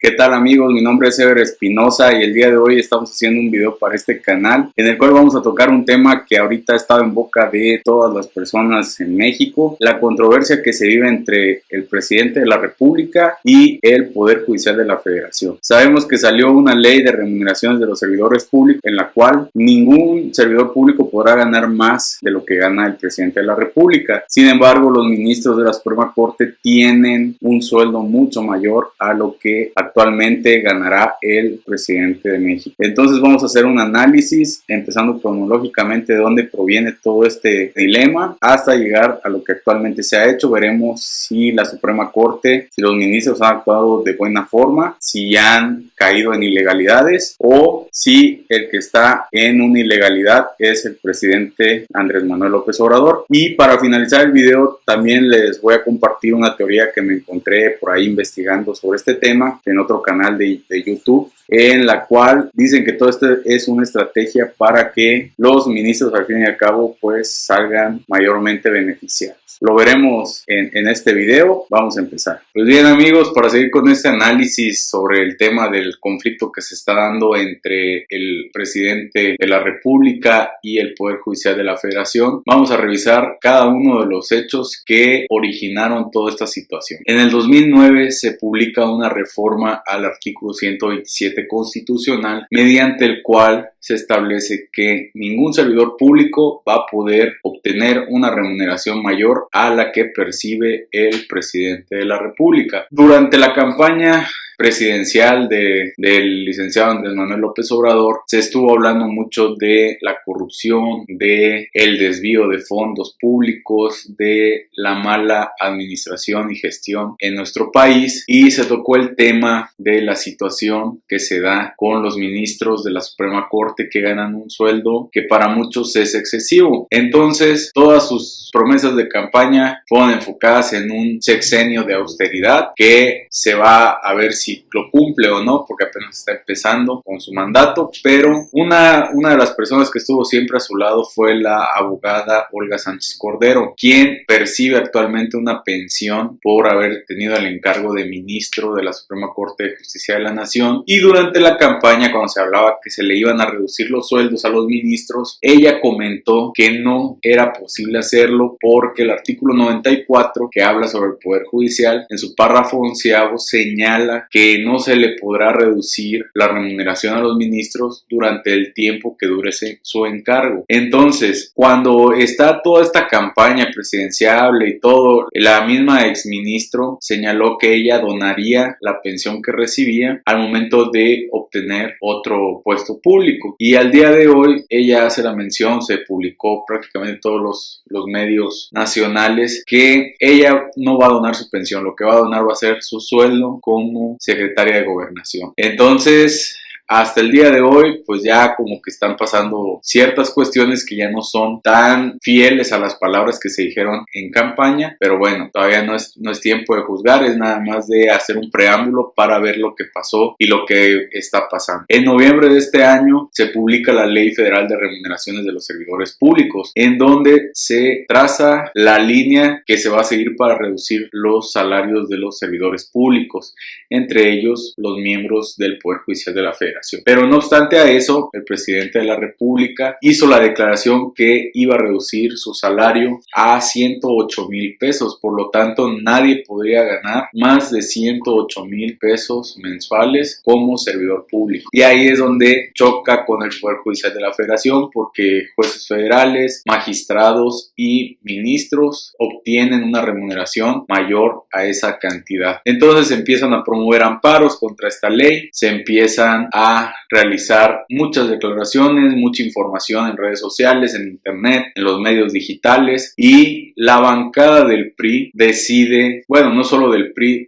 ¿Qué tal amigos? Mi nombre es Ever Espinosa y el día de hoy estamos haciendo un video para este canal en el cual vamos a tocar un tema que ahorita ha estado en boca de todas las personas en México, la controversia que se vive entre el presidente de la República y el Poder Judicial de la Federación. Sabemos que salió una ley de remuneraciones de los servidores públicos en la cual ningún servidor público podrá ganar más de lo que gana el presidente de la República. Sin embargo, los ministros de la Suprema Corte tienen un sueldo mucho mayor a lo que actualmente ganará el presidente de México. Entonces vamos a hacer un análisis empezando cronológicamente de dónde proviene todo este dilema hasta llegar a lo que actualmente se ha hecho. Veremos si la Suprema Corte, si los ministros han actuado de buena forma, si han caído en ilegalidades o si el que está en una ilegalidad es el presidente Andrés Manuel López Obrador. Y para finalizar el video también les voy a compartir una teoría que me encontré por ahí investigando sobre este tema en otro canal de YouTube, en la cual dicen que todo esto es una estrategia para que los ministros al fin y al cabo pues salgan mayormente beneficiados. Lo veremos en este video. Vamos a empezar. Pues bien amigos, para seguir con este análisis sobre el tema del conflicto que se está dando entre el presidente de la República y el Poder Judicial de la Federación, vamos a revisar cada uno de los hechos que originaron toda esta situación. En el 2009 se publica una reforma al artículo 127 constitucional, mediante el cual se establece que ningún servidor público va a poder obtener una remuneración mayor a la que percibe el presidente de la República. Durante la campaña presidencial del licenciado Andrés Manuel López Obrador se estuvo hablando mucho de la corrupción, de el desvío de fondos públicos, de la mala administración y gestión en nuestro país, y se tocó el tema de la situación que se da con los ministros de la Suprema Corte que ganan un sueldo que para muchos es excesivo. Entonces todas sus promesas de campaña fueron enfocadas en un sexenio de austeridad que se va a ver si lo cumple o no, porque apenas está empezando con su mandato. Pero una de las personas que estuvo siempre a su lado fue la abogada Olga Sánchez Cordero, quien percibe actualmente una pensión por haber tenido el encargo de ministro de la Suprema Corte de Justicia de la Nación. Y durante la campaña, cuando se hablaba que se le iban a reducir los sueldos a los ministros, ella comentó que no era posible hacerlo porque el artículo 94, que habla sobre el Poder Judicial, en su párrafo 11º señala que no se le podrá reducir la remuneración a los ministros durante el tiempo que dure su encargo. Entonces, cuando está toda esta campaña presidencial y todo, la misma exministro señaló que ella donaría la pensión que recibía al momento de obtener otro puesto público. Y al día de hoy ella hace la mención, se publicó prácticamente en todos los medios nacionales, que ella no va a donar su pensión, lo que va a donar va a ser su sueldo como secretaria de Gobernación. Entonces, hasta el día de hoy, pues ya como que están pasando ciertas cuestiones que ya no son tan fieles a las palabras que se dijeron en campaña, pero bueno, todavía no es tiempo de juzgar, es nada más de hacer un preámbulo para ver lo que pasó y lo que está pasando. En noviembre de este año se publica la Ley Federal de Remuneraciones de los Servidores Públicos, en donde se traza la línea que se va a seguir para reducir los salarios de los servidores públicos, entre ellos los miembros del Poder Judicial de la Federación. Pero no obstante a eso, el presidente de la República hizo la declaración que iba a reducir su salario a 108,000 pesos. Por lo tanto, nadie podría ganar más de 108,000 pesos mensuales como servidor público. Y ahí es donde choca con el Poder Judicial de la Federación, porque jueces federales, magistrados y ministros obtienen una remuneración mayor a esa cantidad. Entonces se empiezan a promover amparos contra esta ley, se empiezan a realizar muchas declaraciones, mucha información en redes sociales, en internet, en los medios digitales, y la bancada del PRI decide, bueno, no solo del PRI,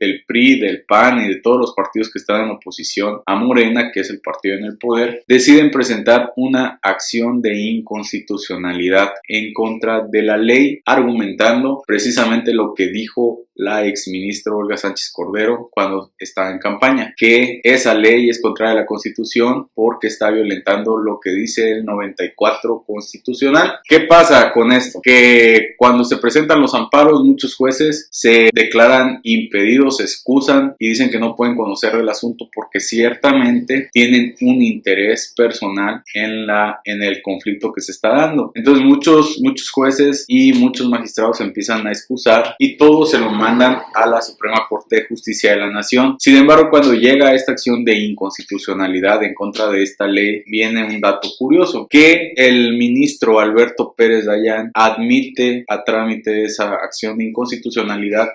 del PAN y de todos los partidos que están en oposición a Morena, que es el partido en el poder, deciden presentar una acción de inconstitucionalidad en contra de la ley, argumentando precisamente lo que dijo la exministra Olga Sánchez Cordero cuando estaba en campaña, que esa ley es contraria a la Constitución porque está violentando lo que dice el 94 constitucional. ¿Qué pasa con esto? Que cuando se presentan los amparos, muchos jueces se declaran impedidos, se excusan y dicen que no pueden conocer del asunto porque ciertamente tienen un interés personal en el conflicto que se está dando. Entonces muchos jueces y muchos magistrados empiezan a excusar y todo se lo mandan a la Suprema Corte de Justicia de la Nación. Sin embargo, cuando llega esta acción de inconstitucionalidad en contra de esta ley, viene un dato curioso, que el ministro Alberto Pérez Dayán admite a trámite esa acción de inconstitucionalidad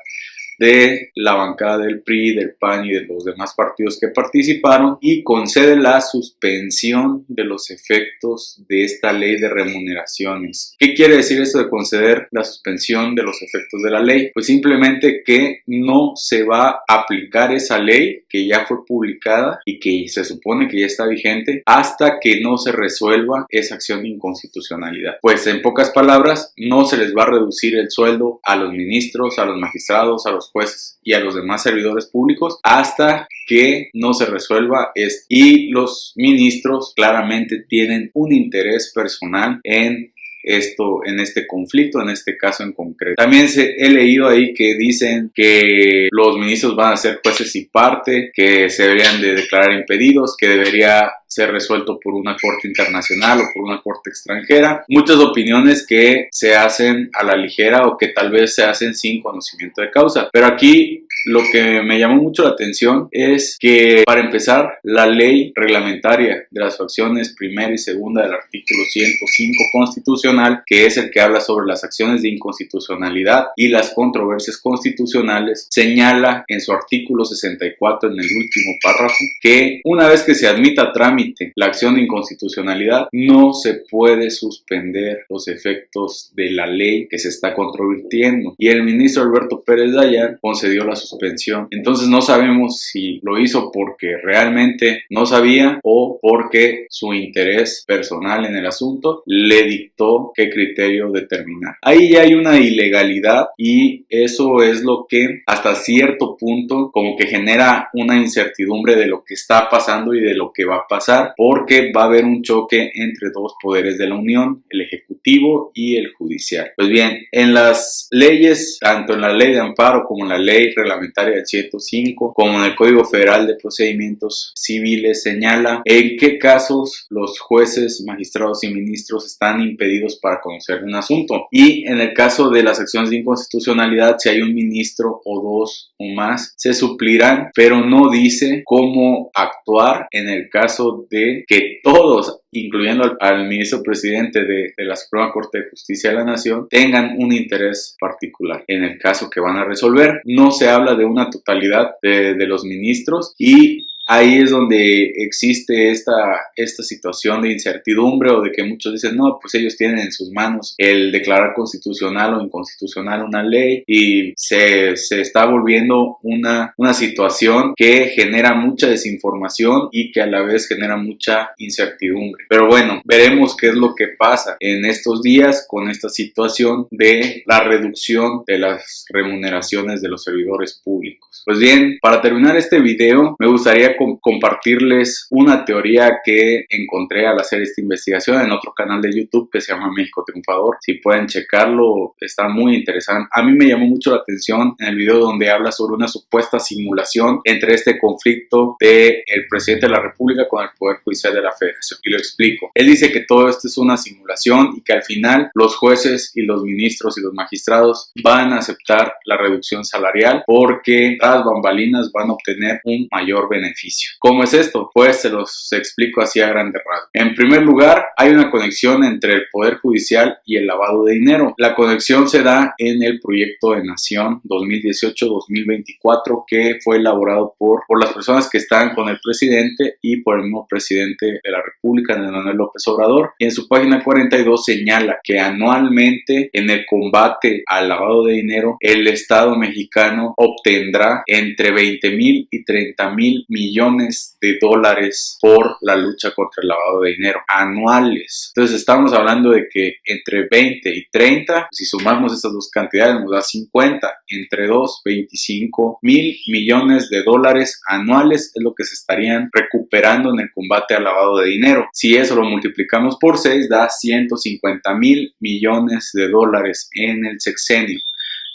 de la bancada del PRI, del PAN y de los demás partidos que participaron y concede la suspensión de los efectos de esta ley de remuneraciones. ¿Qué quiere decir esto de conceder la suspensión de los efectos de la ley? Pues simplemente que no se va a aplicar esa ley que ya fue publicada y que se supone que ya está vigente hasta que no se resuelva esa acción de inconstitucionalidad. Pues en pocas palabras, no se les va a reducir el sueldo a los ministros, a los magistrados, a los jueces y a los demás servidores públicos hasta que no se resuelva esto. Y los ministros claramente tienen un interés personal en esto, en este conflicto, en este caso en concreto. También he leído ahí que dicen que los ministros van a ser jueces y parte, que se deberían de declarar impedidos, que debería ser resuelto por una corte internacional o por una corte extranjera. Muchas opiniones que se hacen a la ligera o que tal vez se hacen sin conocimiento de causa. Pero aquí lo que me llamó mucho la atención es que, para empezar, la ley reglamentaria de las fracciones primera y segunda del artículo 105 constitucional, que es el que habla sobre las acciones de inconstitucionalidad y las controversias constitucionales, señala en su artículo 64, en el último párrafo, que una vez que se admita a trámite la acción de inconstitucionalidad, no se puede suspender los efectos de la ley que se está controvirtiendo. Y el ministro Alberto Pérez Dayán concedió la suspensión. Entonces no sabemos si lo hizo porque realmente no sabía o porque su interés personal en el asunto le dictó qué criterio determinar. Ahí ya hay una ilegalidad y eso es lo que hasta cierto punto como que genera una incertidumbre de lo que está pasando y de lo que va a pasar, porque va a haber un choque entre dos poderes de la Unión, el ejecutivo y el judicial. Pues bien, en las leyes, tanto en la ley de amparo como en la ley reglamentaria del 105, como en el Código Federal de Procedimientos Civiles, señala en qué casos los jueces, magistrados y ministros están impedidos para conocer un asunto. Y en el caso de las acciones de inconstitucionalidad, si hay un ministro o dos o más, se suplirán, pero no dice cómo actuar en el caso de que todos, incluyendo al ministro presidente de la Suprema Corte de Justicia de la Nación, tengan un interés particular en el caso que van a resolver. No se habla de una totalidad de los ministros y ahí es donde existe esta situación de incertidumbre o de que muchos dicen, no, pues ellos tienen en sus manos el declarar constitucional o inconstitucional una ley y se está volviendo una situación que genera mucha desinformación y que a la vez genera mucha incertidumbre. Pero bueno, veremos qué es lo que pasa en estos días con esta situación de la reducción de las remuneraciones de los servidores públicos. Pues bien, para terminar este video, me gustaría compartirles una teoría que encontré al hacer esta investigación en otro canal de YouTube que se llama México Triunfador. Si pueden checarlo, está muy interesante. A mí me llamó mucho la atención en el video donde habla sobre una supuesta simulación entre este conflicto del presidente de la República con el Poder Judicial de la Federación. Y lo explico. Él dice que todo esto es una simulación y que al final los jueces y los ministros y los magistrados van a aceptar la reducción salarial porque tras bambalinas van a obtener un mayor beneficio. ¿Cómo es esto? Pues se los explico así a grandes rasgos. En primer lugar, hay una conexión entre el Poder Judicial y el lavado de dinero. La conexión se da en el Proyecto de Nación 2018-2024 que fue elaborado por las personas que están con el presidente y por el mismo presidente de la República, Andrés Manuel López Obrador. Y en su página 42 señala que anualmente en el combate al lavado de dinero, el Estado mexicano obtendrá entre 20,000 y 30,000 millones millones de dólares por la lucha contra el lavado de dinero anuales. Entonces estamos hablando de que entre 20 y 30, si sumamos estas dos cantidades nos da 50, entre 2, 25 mil millones de dólares anuales es lo que se estarían recuperando en el combate al lavado de dinero. Si eso lo multiplicamos por 6 da 150 mil millones de dólares en el sexenio.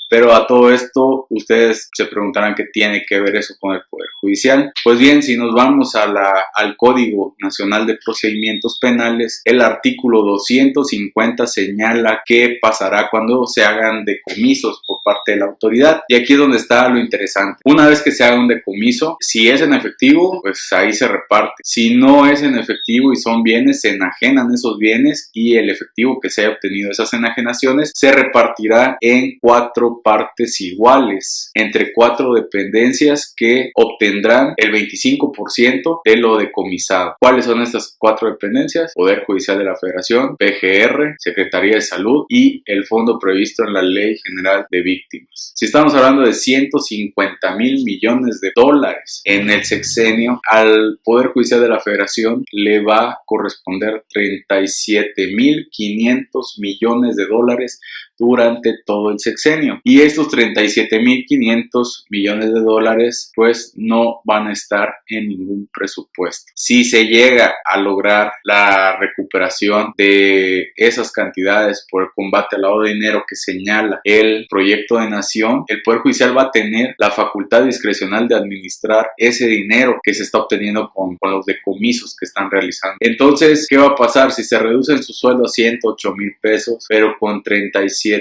Pero a todo esto, ustedes se preguntarán qué tiene que ver eso con el Poder Judicial. Pues bien, si nos vamos al Código Nacional de Procedimientos Penales, el artículo 250 señala qué pasará cuando se hagan decomisos por parte de la autoridad. Y aquí es donde está lo interesante. Una vez que se haga un decomiso, si es en efectivo, pues ahí se reparte. Si no es en efectivo y son bienes, se enajenan esos bienes y el efectivo que se haya obtenido de esas enajenaciones se repartirá en 4 partes iguales entre 4 dependencias que obtendrán el 25% de lo decomisado. ¿Cuáles son estas 4 dependencias? Poder Judicial de la Federación, PGR, Secretaría de Salud y el fondo previsto en la Ley General de Víctimas. Si estamos hablando de 150 mil millones de dólares en el sexenio, al Poder Judicial de la Federación le va a corresponder 37.500 millones de dólares durante todo el sexenio. Y estos 37.500 millones de dólares pues no van a estar en ningún presupuesto. Si se llega a lograr la recuperación de esas cantidades por el combate al lavado de dinero que señala el proyecto de nación, el Poder Judicial va a tener la facultad discrecional de administrar ese dinero que se está obteniendo con los decomisos que están realizando. Entonces, ¿qué va a pasar si se reducen su sueldo a 108 mil pesos, pero con 37.500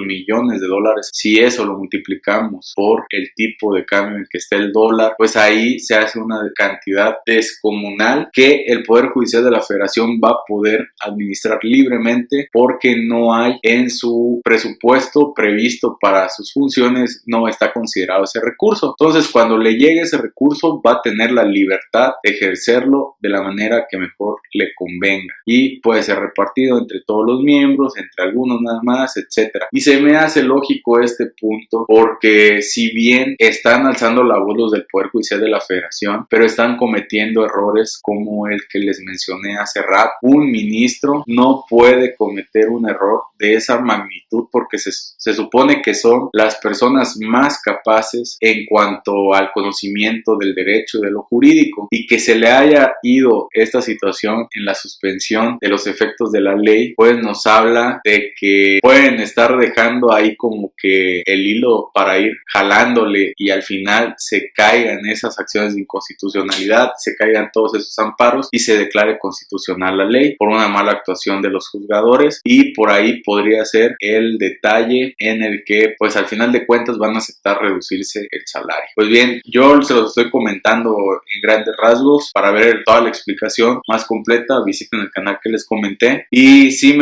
millones de dólares? Si eso lo multiplicamos por el tipo de cambio en que está el dólar, pues ahí se hace una cantidad descomunal que el Poder Judicial de la Federación va a poder administrar libremente, porque no hay en su presupuesto previsto para sus funciones, no está considerado ese recurso. Entonces, cuando le llegue ese recurso, va a tener la libertad de ejercerlo de la manera que mejor le convenga y puede ser repartido entre todos los miembros, entre algunos nada más, etcétera. Y se me hace lógico este punto porque si bien están alzando la voz los del Poder Judicial de la Federación, pero están cometiendo errores como el que les mencioné hace rato. Un ministro no puede cometer un error de esa magnitud porque se supone que son las personas más capaces en cuanto al conocimiento del derecho y de lo jurídico, y que se le haya ido esta situación en la suspensión de los efectos de la ley, pues nos habla de que pueden estar dejando ahí como que el hilo para ir jalándole y al final se caigan esas acciones de inconstitucionalidad, se caigan todos esos amparos y se declare constitucional la ley por una mala actuación de los juzgadores, y por ahí podría ser el detalle en el que pues al final de cuentas van a aceptar reducirse el salario. Pues bien, yo se los estoy comentando en grandes rasgos. Para ver toda la explicación más completa, visiten el canal que les comenté, y sí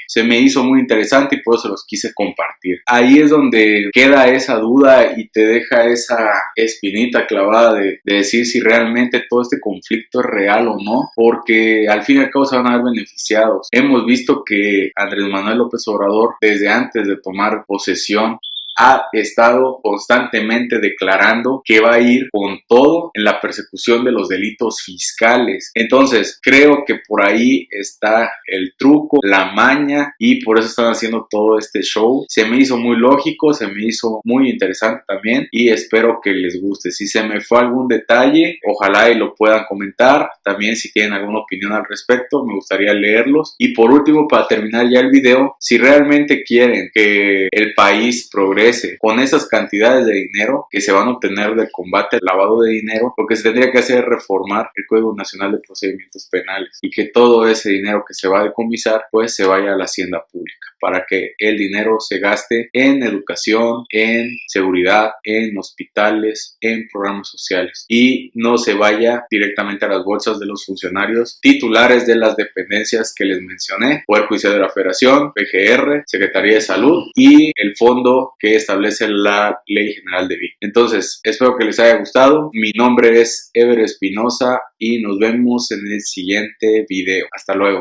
se me hizo muy interesante y por eso se los quise compartir. Ahí es donde queda esa duda y te deja esa espinita clavada de decir si realmente todo este conflicto es real o no, porque al fin y al cabo se van a ver beneficiados. Hemos visto que Andrés Manuel López Obrador, desde antes de tomar posesión, ha estado constantemente declarando que va a ir con todo en la persecución de los delitos fiscales. Entonces, creo que por ahí está el truco, la maña, y por eso están haciendo todo este show. Se me hizo muy lógico, se me hizo muy interesante también, y espero que les guste. Si se me fue algún detalle, ojalá y lo puedan comentar. También si tienen alguna opinión al respecto, me gustaría leerlos. Y por último, para terminar ya el video, si realmente quieren que el país progrese con esas cantidades de dinero que se van a obtener del combate al lavado de dinero, lo que se tendría que hacer es reformar el Código Nacional de Procedimientos Penales y que todo ese dinero que se va a decomisar pues se vaya a la hacienda pública, para que el dinero se gaste en educación, en seguridad, en hospitales, en programas sociales, y no se vaya directamente a las bolsas de los funcionarios titulares de las dependencias que les mencioné: Poder Judicial de la Federación, PGR, Secretaría de Salud y el fondo que establece la Ley General de Víctimas. Entonces, espero que les haya gustado. Mi nombre es Ever Espinosa y nos vemos en el siguiente video. Hasta luego.